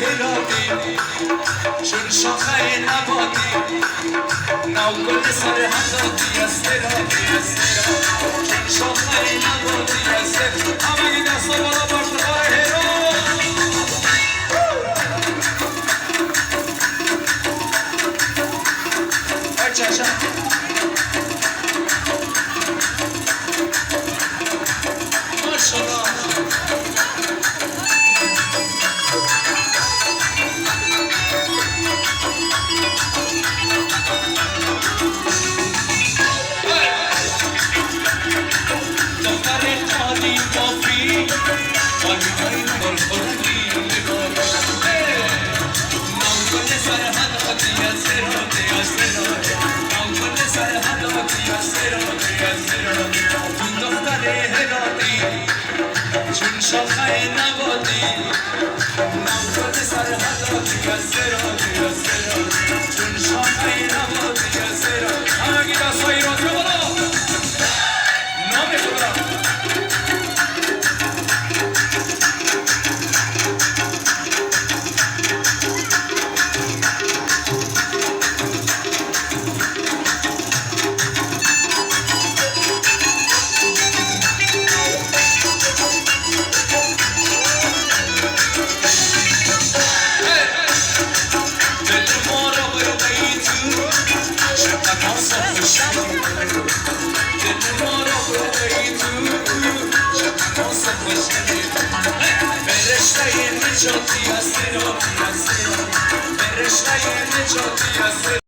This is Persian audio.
هلاتی چون شاخه نباتی نو گل سر حداتی استراتی چون شاخه نباتی استراتی همه دست بالا باشتر هلو چشم ماشاءالله چون شاخه نبادی نمکد سر حداتی چون شاخه نبادی همگی دستایی را که بالا نام خدا برشته نجاتی از